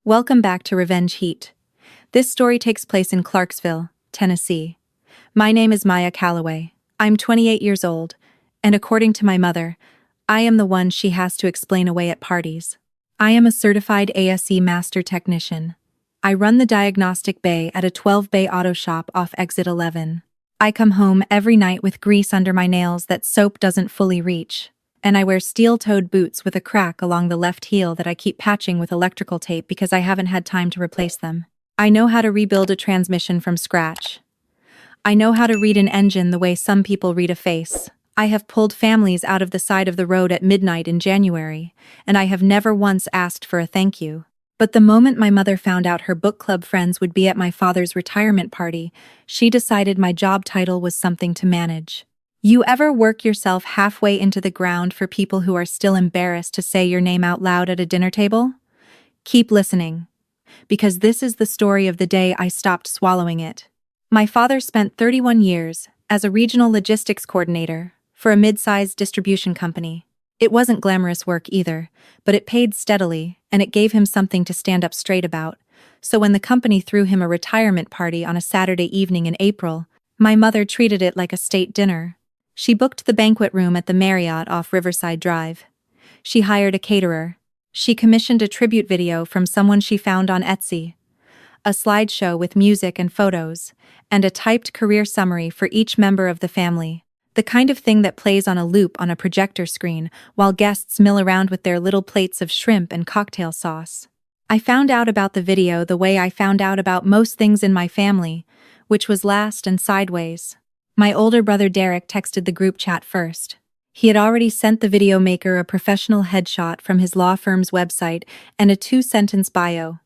Welcome back to Revenge Heat. This story takes place in Clarksville, Tennessee. My name is Maya Calloway. I'm 28 years old, and according to my mother, I am the one she has to explain away at parties. I am a certified ASE master technician. I run the diagnostic bay at a 12-bay auto shop off exit 11. I come home every night with grease under my nails that soap doesn't fully reach, and I wear steel-toed boots with a crack along the left heel that I keep patching with electrical tape because I haven't had time to replace them. I know how to rebuild a transmission from scratch. I know how to read an engine the way some people read a face. I have pulled families out of the side of the road at midnight in January, and I have never once asked for a thank you. But the moment my mother found out her book club friends would be at my father's retirement party, she decided my job title was something to manage. You ever work yourself halfway into the ground for people who are still embarrassed to say your name out loud at a dinner table? Keep listening, because this is the story of the day I stopped swallowing it. My father spent 31 years as a regional logistics coordinator for a mid-sized distribution company. It wasn't glamorous work either, but it paid steadily, and it gave him something to stand up straight about. So when the company threw him a retirement party on a Saturday evening in April, my mother treated it like a state dinner. She booked the banquet room at the Marriott off Riverside Drive. She hired a caterer. She commissioned a tribute video from someone she found on Etsy, a slideshow with music and photos, and a typed career summary for each member of the family. The kind of thing that plays on a loop on a projector screen while guests mill around with their little plates of shrimp and cocktail sauce. I found out about the video the way I found out about most things in my family, which was last and sideways. My older brother Derek texted the group chat first. He had already sent the video maker a professional headshot from his law firm's website and a 2-sentence bio.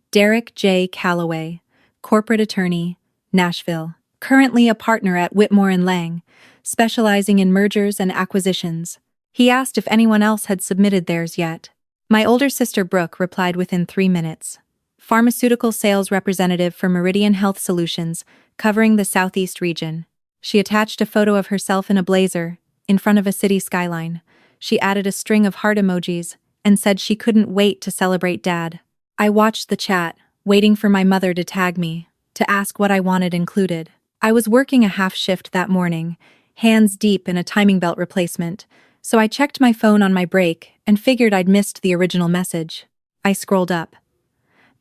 Derek J. Calloway, corporate attorney, Nashville, currently a partner at Whitmore & Lang, specializing in mergers and acquisitions. He asked if anyone else had submitted theirs yet. My older sister Brooke replied within 3 minutes. Pharmaceutical sales representative for Meridian Health Solutions, covering the Southeast region. She attached a photo of herself in a blazer, in front of a city skyline. She added a string of heart emojis, and said she couldn't wait to celebrate Dad. I watched the chat, waiting for my mother to tag me, to ask what I wanted included. I was working a half shift that morning, hands deep in a timing belt replacement, so I checked my phone on my break and figured I'd missed the original message. I scrolled up.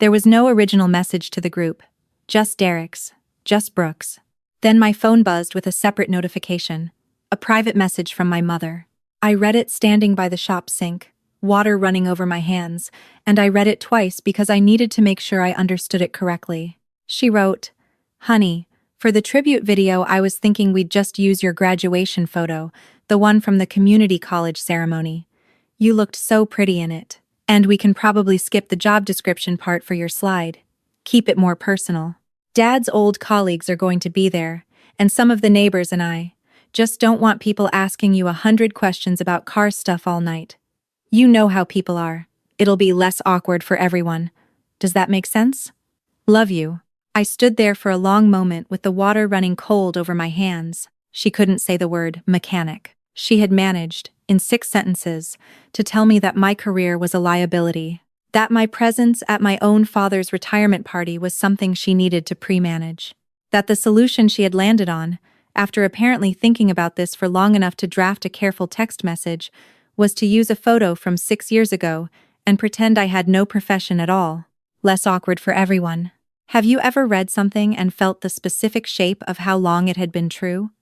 There was no original message to the group, just Derek's, just Brooke's. Then my phone buzzed with a separate notification, a private message from my mother. I read it standing by the shop sink, water running over my hands, and I read it twice because I needed to make sure I understood it correctly. She wrote, "Honey, for the tribute video I was thinking we'd just use your graduation photo, the one from the community college ceremony. You looked so pretty in it. And we can probably skip the job description part for your slide. Keep it more personal. Dad's old colleagues are going to be there, and some of the neighbors and I just don't want people asking you 100 questions about car stuff all night. You know how people are. It'll be less awkward for everyone. Does that make sense? Love you." I stood there for a long moment with the water running cold over my hands. She couldn't say the word mechanic. She had managed, in 6 sentences, to tell me that my career was a liability, that my presence at my own father's retirement party was something she needed to pre-manage, that the solution she had landed on, after apparently thinking about this for long enough to draft a careful text message, was to use a photo from 6 years ago and pretend I had no profession at all. Less awkward for everyone. Have you ever read something and felt the specific shape of how long it had been true?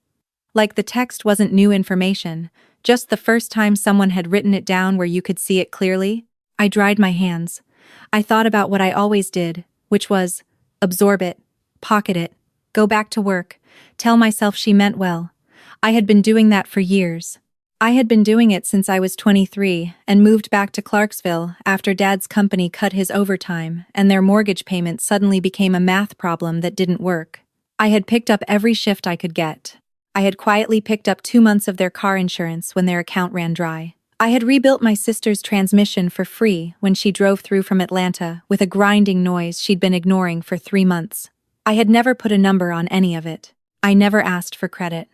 Like the text wasn't new information, just the first time someone had written it down where you could see it clearly? I dried my hands. I thought about what I always did, which was absorb it, pocket it, go back to work, tell myself she meant well. I had been doing that for years. I had been doing it since I was 23 and moved back to Clarksville after Dad's company cut his overtime and their mortgage payment suddenly became a math problem that didn't work. I had picked up every shift I could get. I had quietly picked up 2 months of their car insurance when their account ran dry. I had rebuilt my sister's transmission for free when she drove through from Atlanta with a grinding noise she'd been ignoring for 3 months. I had never put a number on any of it. I never asked for credit.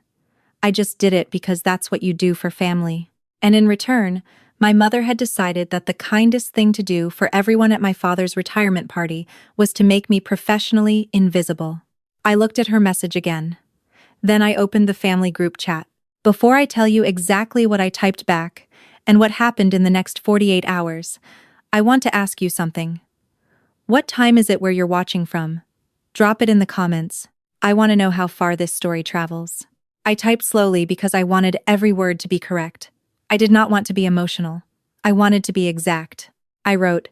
I just did it because that's what you do for family. And in return, My mother had decided that the kindest thing to do for everyone at my father's retirement party was to make me professionally invisible. I looked at her message again. Then I opened the family group chat. Before I tell you exactly what I typed back and what happened in the next 48 hours, I want to ask you something. What time is it where you're watching from? Drop it in the comments. I want to know how far this story travels. I typed slowly because I wanted every word to be correct. I did not want to be emotional. I wanted to be exact. I wrote,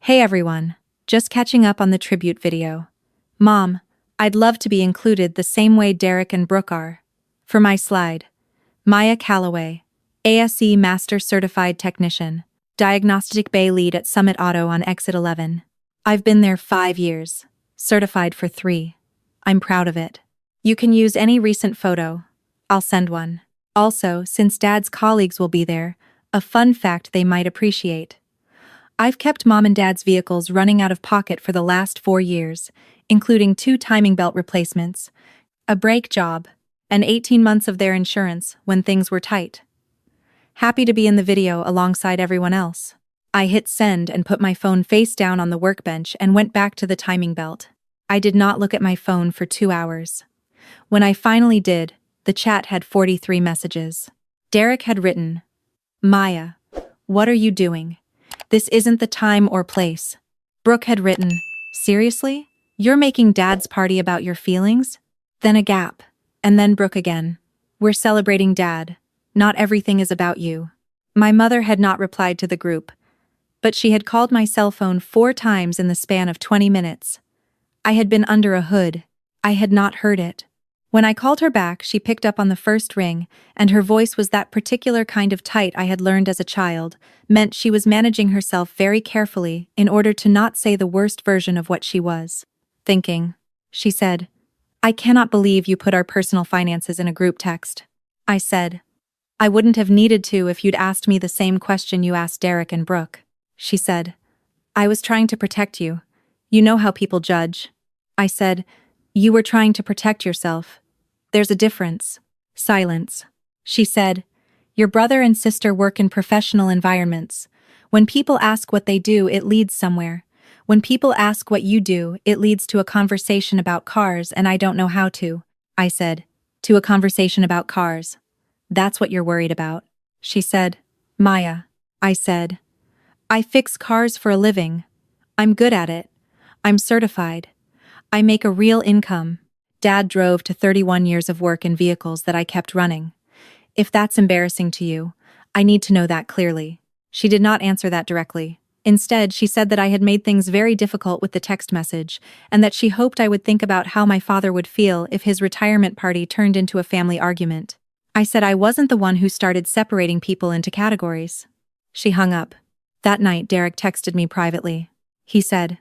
"Hey everyone, just catching up on the tribute video. Mom, I'd love to be included the same way Derek and Brooke are. For my slide, Maya Calloway, ASE Master Certified Technician, Diagnostic Bay Lead at Summit Auto on Exit 11. I've been there 5 years, certified for 3. I'm proud of it. You can use any recent photo. I'll send one. Also, since Dad's colleagues will be there, a fun fact they might appreciate. I've kept Mom and Dad's vehicles running out of pocket for the last 4 years, including 2 timing belt replacements, a brake job, and 18 months of their insurance when things were tight. Happy to be in the video alongside everyone else." I hit send and put my phone face down on the workbench and went back to the timing belt. I did not look at my phone for 2 hours. When I finally did, the chat had 43 messages. Derek had written, "Maya, what are you doing? This isn't the time or place." Brooke had written, "Seriously? You're making Dad's party about your feelings?" Then a gap, and then Brooke again. "We're celebrating Dad. Not everything is about you." My mother had not replied to the group, but she had called my cell phone 4 times in the span of 20 minutes. I had been under a hood. I had not heard it. When I called her back, she picked up on the first ring, and her voice was that particular kind of tight I had learned as a child, meant she was managing herself very carefully in order to not say the worst version of what she was thinking. She said, "I cannot believe you put our personal finances in a group text." I said, "I wouldn't have needed to if you'd asked me the same question you asked Derek and Brooke." She said, "I was trying to protect you. You know how people judge." I said, "You were trying to protect yourself. There's a difference." Silence. She said, "Your brother and sister work in professional environments. When people ask what they do, it leads somewhere. When people ask what you do, it leads to a conversation about cars, and I don't know how to." I said, "To a conversation about cars. That's what you're worried about." She said, "Maya." I said, "I fix cars for a living. I'm good at it. I'm certified. I make a real income. Dad drove to 31 years of work in vehicles that I kept running. If that's embarrassing to you, I need to know that clearly." She did not answer that directly. Instead, she said that I had made things very difficult with the text message, and that she hoped I would think about how my father would feel if his retirement party turned into a family argument. I said I wasn't the one who started separating people into categories. She hung up. That night, Derek texted me privately. He said,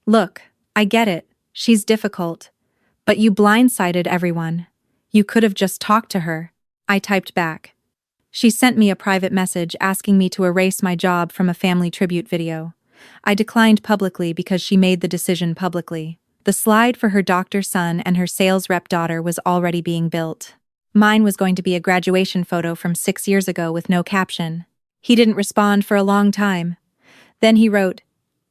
"Look, I get it. She's difficult. But you blindsided everyone. You could have just talked to her." I typed back. She sent me a private message asking me to erase my job from a family tribute video. I declined publicly because she made the decision publicly. The slide for her doctor's son and her sales rep daughter was already being built. Mine was going to be a graduation photo from 6 years ago with no caption. He didn't respond for a long time. Then he wrote,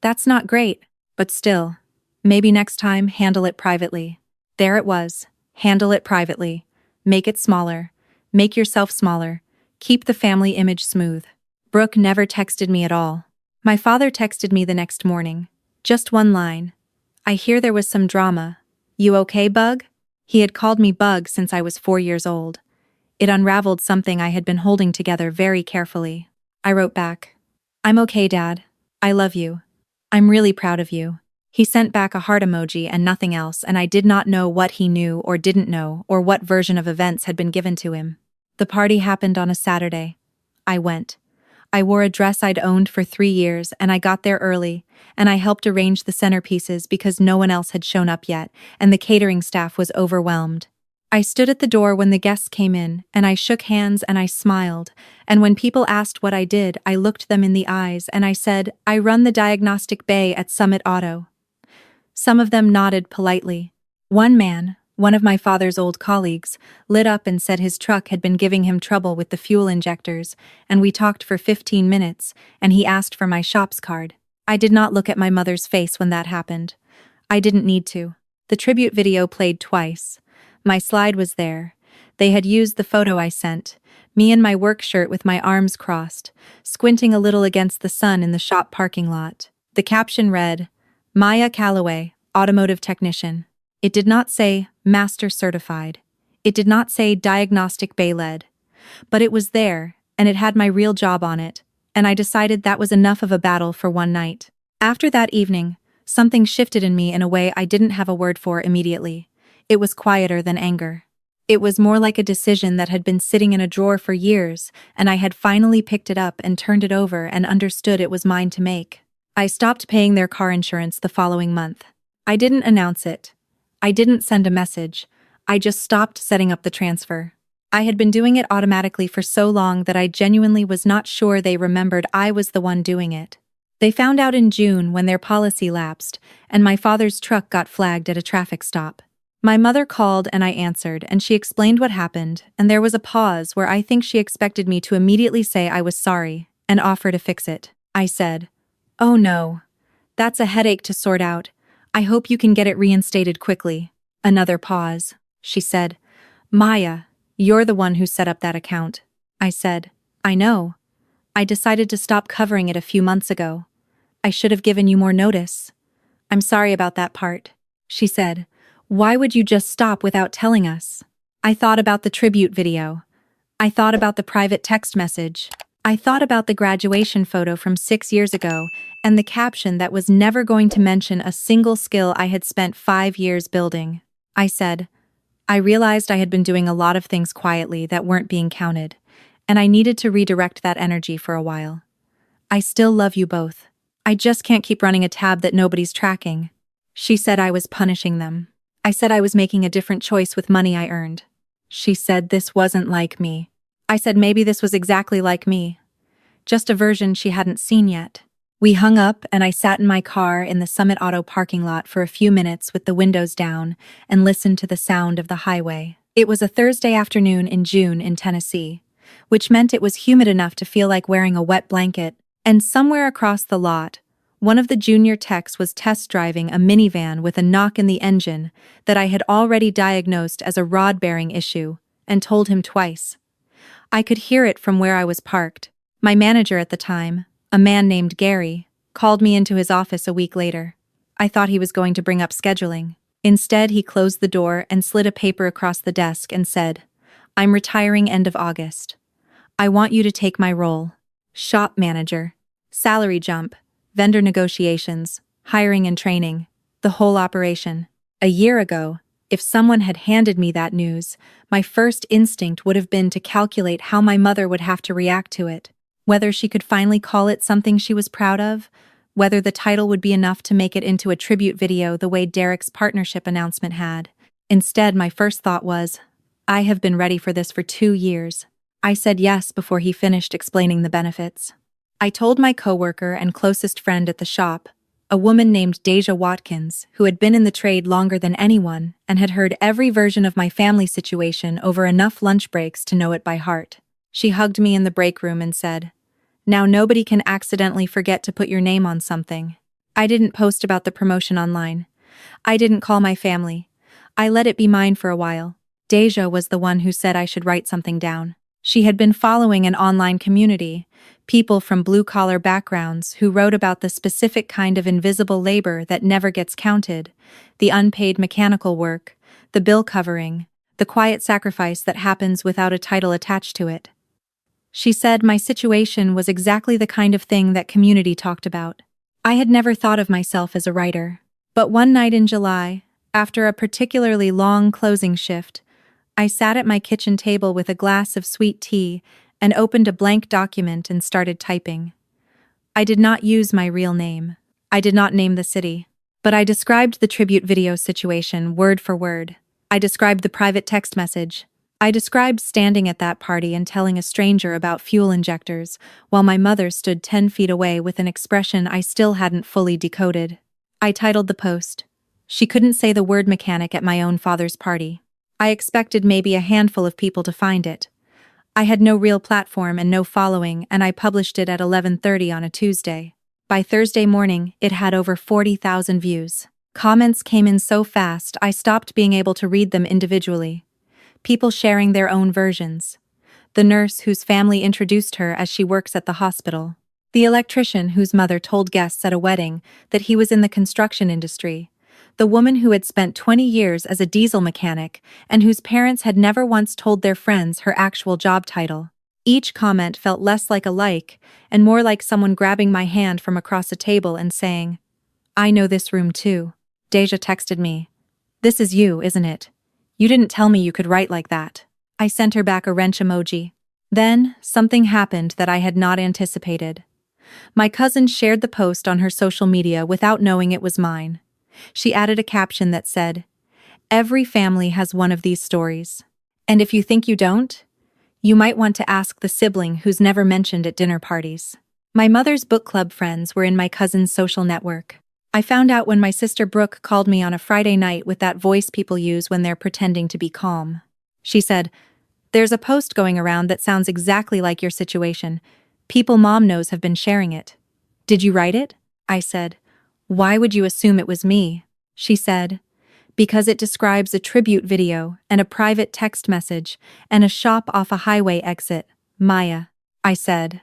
"That's not great, but still. Maybe next time handle it privately." There it was. Handle it privately. Make it smaller. Make yourself smaller. Keep the family image smooth. Brooke never texted me at all. My father texted me the next morning. Just one line. "I hear there was some drama. You okay, Bug?" He had called me Bug since I was 4 years old. It unraveled something I had been holding together very carefully. I wrote back, "I'm okay, Dad. I love you. I'm really proud of you." He sent back a heart emoji and nothing else, and I did not know what he knew or didn't know or what version of events had been given to him. The party happened on a Saturday. I went. I wore a dress I'd owned for 3 years, and I got there early, and I helped arrange the centerpieces because no one else had shown up yet, and the catering staff was overwhelmed. I stood at the door when the guests came in, and I shook hands and I smiled, and when people asked what I did, I looked them in the eyes and I said, "I run the diagnostic bay at Summit Auto." Some of them nodded politely. One man, One of my father's old colleagues lit up and said his truck had been giving him trouble with the fuel injectors, and we talked for 15 minutes, and he asked for my shop's card. I did not look at my mother's face when that happened. I didn't need to. The tribute video played twice. My slide was there. They had used the photo I sent, me in my work shirt with my arms crossed, squinting a little against the sun in the shop parking lot. The caption read, "Maya Calloway, Automotive Technician." It did not say Master Certified. It did not say Diagnostic Bay Lead. But it was there, and it had my real job on it, and I decided that was enough of a battle for one night. After that evening, something shifted in me in a way I didn't have a word for immediately. It was quieter than anger. It was more like a decision that had been sitting in a drawer for years, and I had finally picked it up and turned it over and understood it was mine to make. I stopped paying their car insurance the following month. I didn't announce it. I didn't send a message. I just stopped setting up the transfer. I had been doing it automatically for so long that I genuinely was not sure they remembered I was the one doing it. They found out in June when their policy lapsed, and my father's truck got flagged at a traffic stop. My mother called and I answered, and she explained what happened, and there was a pause where I think she expected me to immediately say I was sorry and offer to fix it. I said, "Oh no. That's a headache to sort out. I hope you can get it reinstated quickly." Another pause. She said, "Maya, you're the one who set up that account." I said, "I know. I decided to stop covering it a few months ago. I should have given you more notice. I'm sorry about that part." She said, "Why would you just stop without telling us?" I thought about the tribute video. I thought about the private text message. I thought about the graduation photo from 6 years ago and the caption that was never going to mention a single skill I had spent 5 years building. I said, I realized I had been doing a lot of things quietly that weren't being counted, and I needed to redirect that energy for a while. I still love you both. I just can't keep running a tab that nobody's tracking. She said I was punishing them. I said I was making a different choice with money I earned. She said this wasn't like me. I said maybe this was exactly like me. Just a version she hadn't seen yet. We hung up and I sat in my car in the Summit Auto parking lot for a few minutes with the windows down and listened to the sound of the highway. It was a Thursday afternoon in June in Tennessee, which meant it was humid enough to feel like wearing a wet blanket, and somewhere across the lot, one of the junior techs was test driving a minivan with a knock in the engine that I had already diagnosed as a rod-bearing issue and told him twice. I could hear it from where I was parked. My manager at the time, a man named Gary, called me into his office a week later. I thought he was going to bring up scheduling. Instead, he closed the door and slid a paper across the desk and said, "I'm retiring end of August. I want you to take my role. Shop manager. Salary jump. Vendor negotiations. Hiring and training. The whole operation." A year ago, if someone had handed me that news, my first instinct would have been to calculate how my mother would have to react to it. Whether she could finally call it something she was proud of, whether the title would be enough to make it into a tribute video the way Derek's partnership announcement had. Instead, my first thought was, I have been ready for this for 2 years. I said yes before he finished explaining the benefits. I told my coworker and closest friend at the shop, a woman named Deja Watkins, who had been in the trade longer than anyone and had heard every version of my family situation over enough lunch breaks to know it by heart. She hugged me in the break room and said, "Now nobody can accidentally forget to put your name on something." I didn't post about the promotion online. I didn't call my family. I let it be mine for a while. Deja was the one who said I should write something down. She had been following an online community, people from blue-collar backgrounds who wrote about the specific kind of invisible labor that never gets counted, the unpaid mechanical work, the bill covering, the quiet sacrifice that happens without a title attached to it. She said my situation was exactly the kind of thing that community talked about. I had never thought of myself as a writer. But one night in July, after a particularly long closing shift, I sat at my kitchen table with a glass of sweet tea and opened a blank document and started typing. I did not use my real name. I did not name the city. But I described the tribute video situation word for word. I described the private text message. I described standing at that party and telling a stranger about fuel injectors, while my mother stood 10 feet away with an expression I still hadn't fully decoded. I titled the post, She couldn't say the word mechanic at my own father's party. I expected maybe a handful of people to find it. I had no real platform and no following, and I published it at 11:30 on a Tuesday. By Thursday morning, it had over 40,000 views. Comments came in so fast I stopped being able to read them individually. People sharing their own versions. The nurse whose family introduced her as she works at the hospital. The electrician whose mother told guests at a wedding that he was in the construction industry. The woman who had spent 20 years as a diesel mechanic and whose parents had never once told their friends her actual job title. Each comment felt less like a like and more like someone grabbing my hand from across a table and saying, "I know this room too." Deja texted me. "This is you, isn't it? You didn't tell me you could write like that." I sent her back a wrench emoji. Then, something happened that I had not anticipated. My cousin shared the post on her social media without knowing it was mine. She added a caption that said, "Every family has one of these stories. And if you think you don't, you might want to ask the sibling who's never mentioned at dinner parties." My mother's book club friends were in my cousin's social network. I found out when my sister Brooke called me on a Friday night with that voice people use when they're pretending to be calm. She said, "There's a post going around that sounds exactly like your situation. People Mom knows have been sharing it. Did you write it?" I said, "Why would you assume it was me?" She said, "Because it describes a tribute video and a private text message and a shop off a highway exit, Maya." I said,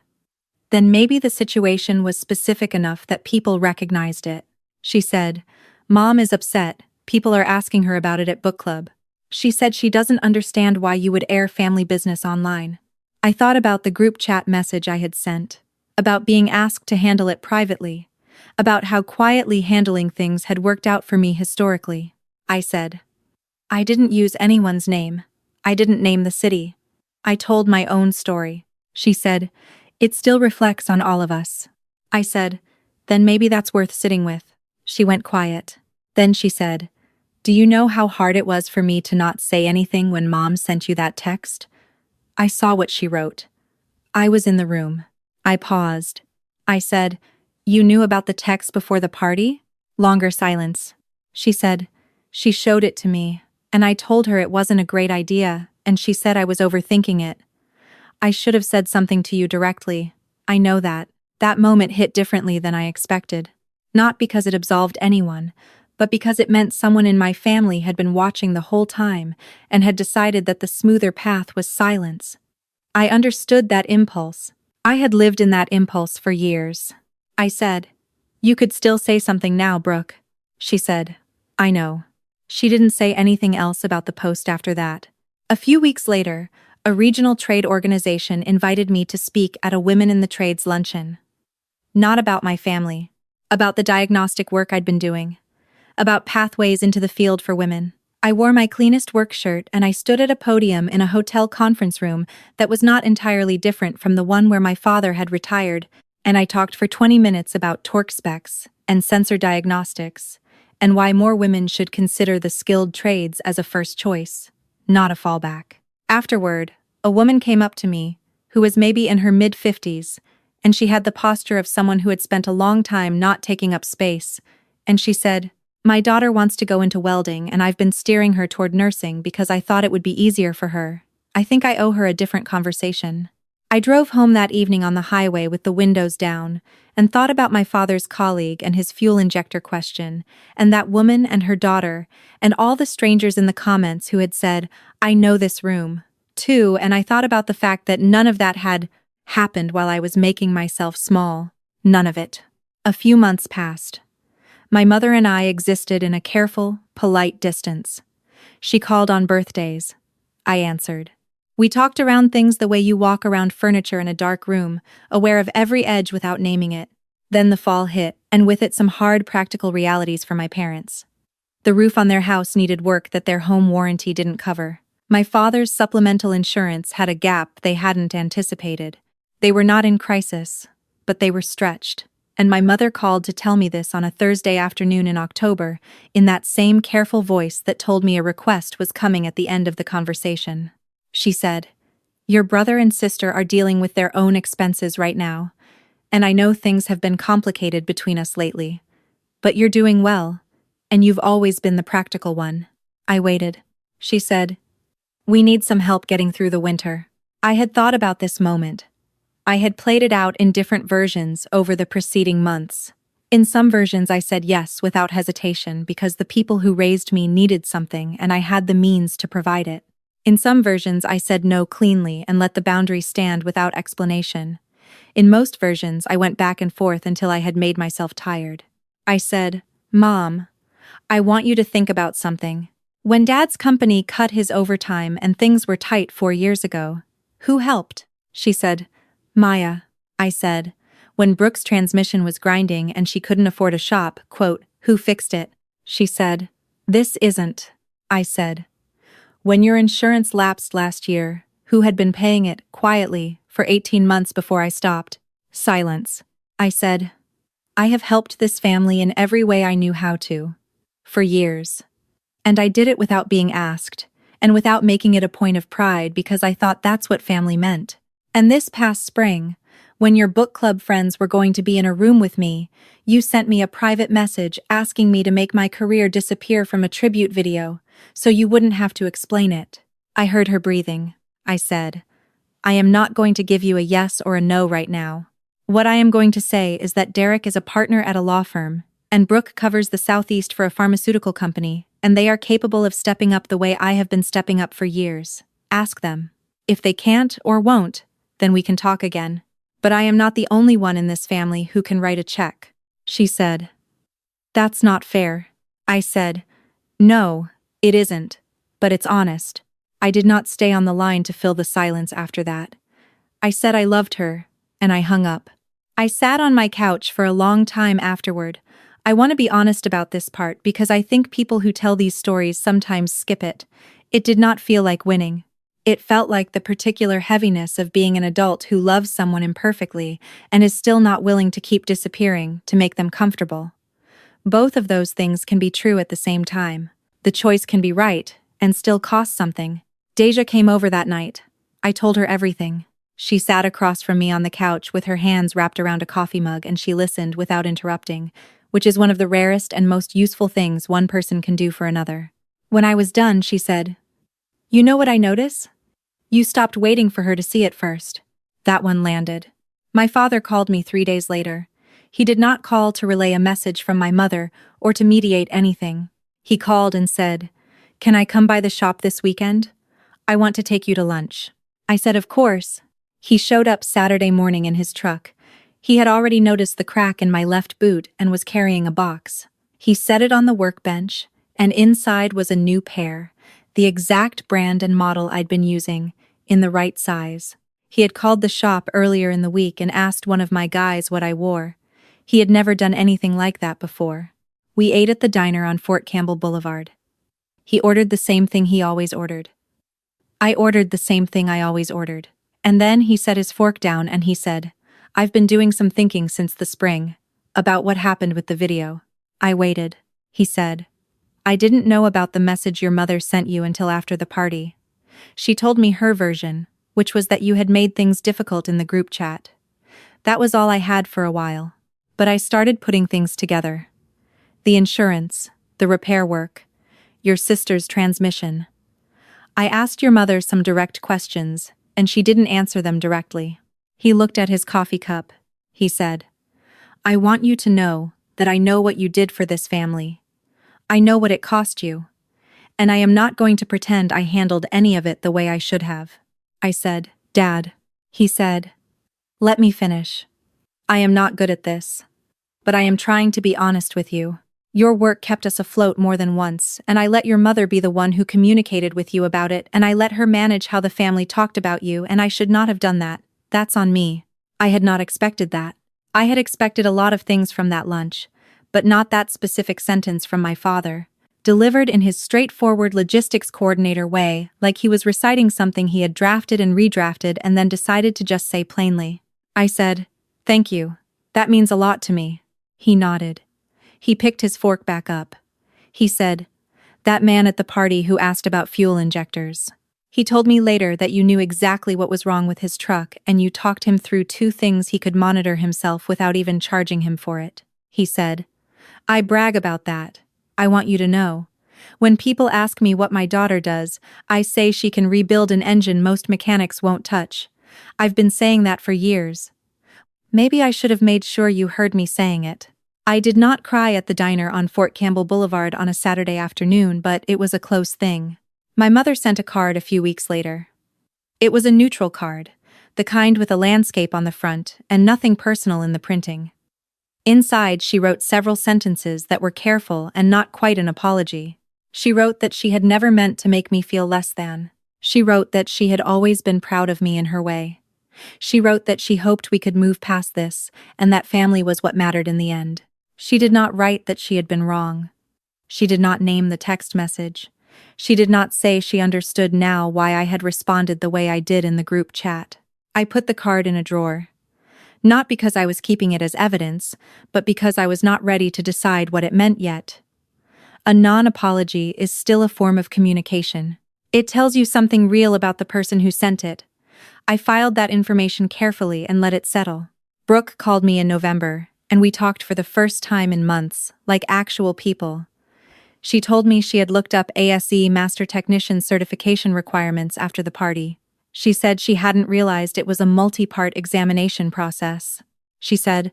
"Then maybe the situation was specific enough that people recognized it." She said, "Mom is upset. People are asking her about it at book club." She said she doesn't understand why you would air family business online. I thought about the group chat message I had sent, about being asked to handle it privately, about how quietly handling things had worked out for me historically. I said, "I didn't use anyone's name. I didn't name the city. I told my own story." She said, "It still reflects on all of us." I said, "Then maybe that's worth sitting with." She went quiet. Then she said, "Do you know how hard it was for me to not say anything when Mom sent you that text?" I saw what she wrote. I was in the room. I paused. I said, "You knew about the text before the party?" Longer silence. She said, "She showed it to me, and I told her it wasn't a great idea, and she said I was overthinking it. I should have said something to you directly. I know that." That moment hit differently than I expected. Not because it absolved anyone, but because it meant someone in my family had been watching the whole time and had decided that the smoother path was silence. I understood that impulse. I had lived in that impulse for years. I said, "You could still say something now, Brooke." She said, "I know." She didn't say anything else about the post after that. A few weeks later, a regional trade organization invited me to speak at a Women in the Trades luncheon. Not about my family. About the diagnostic work I'd been doing. About pathways into the field for women. I wore my cleanest work shirt and I stood at a podium in a hotel conference room that was not entirely different from the one where my father had retired, and I talked for 20 minutes about torque specs and sensor diagnostics, and why more women should consider the skilled trades as a first choice, not a fallback. Afterward, a woman came up to me, who was maybe in her mid-50s, and she had the posture of someone who had spent a long time not taking up space, and she said, "My daughter wants to go into welding and I've been steering her toward nursing because I thought it would be easier for her. I think I owe her a different conversation." I drove home that evening on the highway with the windows down and thought about my father's colleague and his fuel injector question, and that woman and her daughter, and all the strangers in the comments who had said, "I know this room," too, and I thought about the fact that none of that had happened while I was making myself small. None of it. A few months passed. My mother and I existed in a careful, polite distance. She called on birthdays. I answered. We talked around things the way you walk around furniture in a dark room, aware of every edge without naming it. Then the fall hit, and with it some hard practical realities for my parents. The roof on their house needed work that their home warranty didn't cover. My father's supplemental insurance had a gap they hadn't anticipated. They were not in crisis, but they were stretched. And my mother called to tell me this on a Thursday afternoon in October, in that same careful voice that told me a request was coming at the end of the conversation. She said, "Your brother and sister are dealing with their own expenses right now, and I know things have been complicated between us lately. But you're doing well. and you've always been the practical one. I waited. She said, "We need some help getting through the winter." I had thought about this moment. I had played it out in different versions over the preceding months. In some versions I said yes without hesitation because the people who raised me needed something and I had the means to provide it. In some versions I said no cleanly and let the boundary stand without explanation. In most versions I went back and forth until I had made myself tired. I said, "Mom, I want you to think about something. When Dad's company cut his overtime and things were tight 4 years ago, who helped?" She said, "Maya." I said, "When Brooke's transmission was grinding and she couldn't afford a shop, quote, who fixed it?" She said, "This isn't." I said, "When your insurance lapsed last year, who had been paying it, quietly, for 18 months before I stopped?" Silence. I said, "I have helped this family in every way I knew how to. For years. And I did it without being asked, and without making it a point of pride because I thought that's what family meant. And this past spring, when your book club friends were going to be in a room with me, you sent me a private message asking me to make my career disappear from a tribute video, so you wouldn't have to explain it." I heard her breathing. I said, "I am not going to give you a yes or a no right now. What I am going to say is that Derek is a partner at a law firm, and Brooke covers the Southeast for a pharmaceutical company, and they are capable of stepping up the way I have been stepping up for years. Ask them. If they can't or won't, then we can talk again. But I am not the only one in this family who can write a check." She said, "That's not fair." I said, "No, it isn't, but it's honest." I did not stay on the line to fill the silence after that. I said I loved her, and I hung up. I sat on my couch for a long time afterward. I want to be honest about this part because I think people who tell these stories sometimes skip it. It did not feel like winning. It felt like the particular heaviness of being an adult who loves someone imperfectly and is still not willing to keep disappearing to make them comfortable. Both of those things can be true at the same time. The choice can be right and still cost something. Deja came over that night. I told her everything. She sat across from me on the couch with her hands wrapped around a coffee mug and she listened without interrupting, which is one of the rarest and most useful things one person can do for another. When I was done, she said, "You know what I notice? You stopped waiting for her to see it first." That one landed. My father called me 3 days later. He did not call to relay a message from my mother or to mediate anything. He called and said, "Can I come by the shop this weekend? I want to take you to lunch." I said, "Of course." He showed up Saturday morning in his truck. He had already noticed the crack in my left boot and was carrying a box. He set it on the workbench, and inside was a new pair, the exact brand and model I'd been using, in the right size. He had called the shop earlier in the week and asked one of my guys what I wore. He had never done anything like that before. We ate at the diner on Fort Campbell Boulevard. He ordered the same thing he always ordered. I ordered the same thing I always ordered. And then he set his fork down and he said, "I've been doing some thinking since the spring, about what happened with the video." I waited. He said, "I didn't know about the message your mother sent you until after the party. She told me her version, which was that you had made things difficult in the group chat. That was all I had for a while. But I started putting things together. The insurance, the repair work, your sister's transmission. I asked your mother some direct questions, and she didn't answer them directly." He looked at his coffee cup. He said, "I want you to know that I know what you did for this family. I know what it cost you. And I am not going to pretend I handled any of it the way I should have." I said, "Dad." He said, "Let me finish. I am not good at this. But I am trying to be honest with you. Your work kept us afloat more than once, and I let your mother be the one who communicated with you about it, and I let her manage how the family talked about you, and I should not have done that. That's on me. I had not expected that. I had expected a lot of things from that lunch, but not that specific sentence from my father, delivered in his straightforward logistics coordinator way, like he was reciting something he had drafted and redrafted and then decided to just say plainly. I said, "Thank you. That means a lot to me." He nodded. He picked his fork back up. He said, "That man at the party who asked about fuel injectors. He told me later that you knew exactly what was wrong with his truck and you talked him through 2 things he could monitor himself without even charging him for it." He said, "I brag about that. I want you to know. When people ask me what my daughter does, I say she can rebuild an engine most mechanics won't touch. I've been saying that for years. Maybe I should have made sure you heard me saying it. I did not cry at the diner on Fort Campbell Boulevard on a Saturday afternoon, but it was a close thing. My mother sent a card a few weeks later. It was a neutral card, the kind with a landscape on the front and nothing personal in the printing. Inside, she wrote several sentences that were careful and not quite an apology. She wrote that she had never meant to make me feel less than. She wrote that she had always been proud of me in her way. She wrote that she hoped we could move past this and that family was what mattered in the end. She did not write that she had been wrong. She did not name the text message. She did not say she understood now why I had responded the way I did in the group chat. I put the card in a drawer. Not because I was keeping it as evidence, but because I was not ready to decide what it meant yet. A non-apology is still a form of communication. It tells you something real about the person who sent it. I filed that information carefully and let it settle. Brooke called me in November, and we talked for the first time in months, like actual people. She told me she had looked up ASE Master Technician certification requirements after the party. She said she hadn't realized it was a multi-part examination process. She said,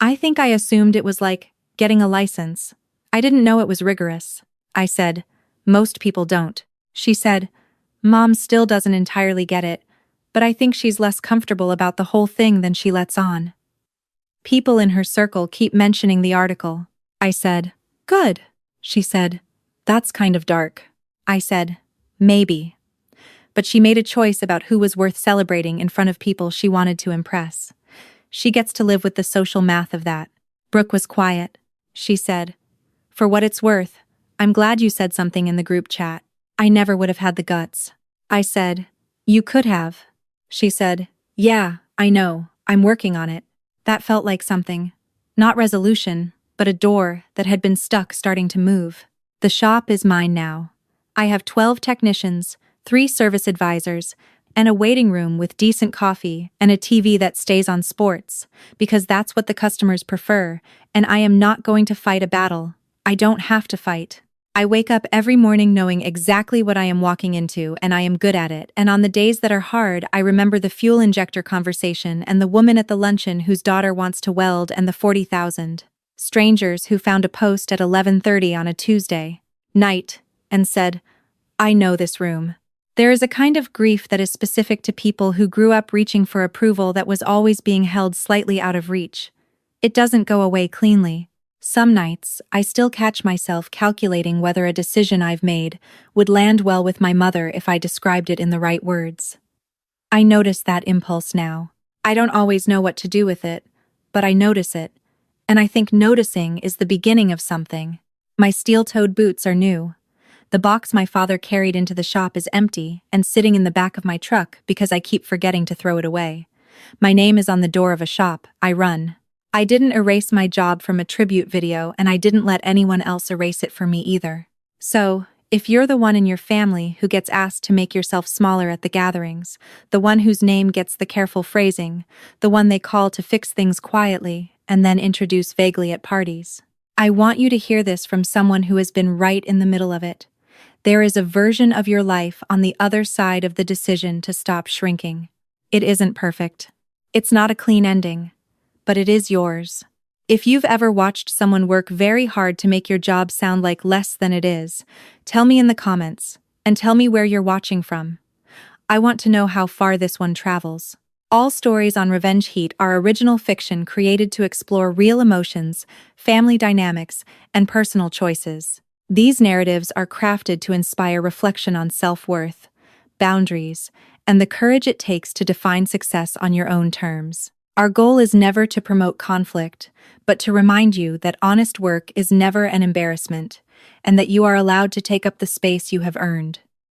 "I think I assumed it was like getting a license. I didn't know it was rigorous." I said, "Most people don't." She said, "Mom still doesn't entirely get it, but I think she's less comfortable about the whole thing than she lets on." People in her circle keep mentioning the article. I said, "Good." She said, "That's kind of dark." I said, "Maybe." But she made a choice about who was worth celebrating in front of people she wanted to impress. She gets to live with the social math of that. Brooke was quiet. She said, "For what it's worth, I'm glad you said something in the group chat. I never would have had the guts." I said, "You could have." She said, "Yeah, I know, I'm working on it." That felt like something. Not resolution, but a door that had been stuck starting to move. The shop is mine now. I have 12 technicians, 3 service advisors, and a waiting room with decent coffee and a TV that stays on sports, because that's what the customers prefer, and I am not going to fight a battle. I don't have to fight. I wake up every morning knowing exactly what I am walking into, and I am good at it, and on the days that are hard, I remember the fuel injector conversation and the woman at the luncheon whose daughter wants to weld and the 40,000 strangers who found a post at 11:30 on a Tuesday night and said, "I know this room." There is a kind of grief that is specific to people who grew up reaching for approval that was always being held slightly out of reach. It doesn't go away cleanly. Some nights, I still catch myself calculating whether a decision I've made would land well with my mother if I described it in the right words. I notice that impulse now. I don't always know what to do with it, but I notice it, and I think noticing is the beginning of something. My steel-toed boots are new. The box my father carried into the shop is empty and sitting in the back of my truck because I keep forgetting to throw it away. My name is on the door of a shop I run. I didn't erase my job from a tribute video, and I didn't let anyone else erase it for me either. So, if you're the one in your family who gets asked to make yourself smaller at the gatherings, the one whose name gets the careful phrasing, the one they call to fix things quietly and then introduce vaguely at parties, I want you to hear this from someone who has been right in the middle of it. There is a version of your life on the other side of the decision to stop shrinking. It isn't perfect. It's not a clean ending. But it is yours. If you've ever watched someone work very hard to make your job sound like less than it is, tell me in the comments, and tell me where you're watching from. I want to know how far this one travels. All stories on Revenge Heat are original fiction created to explore real emotions, family dynamics, and personal choices. These narratives are crafted to inspire reflection on self-worth, boundaries, and the courage it takes to define success on your own terms. Our goal is never to promote conflict, but to remind you that honest work is never an embarrassment, and that you are allowed to take up the space you have earned.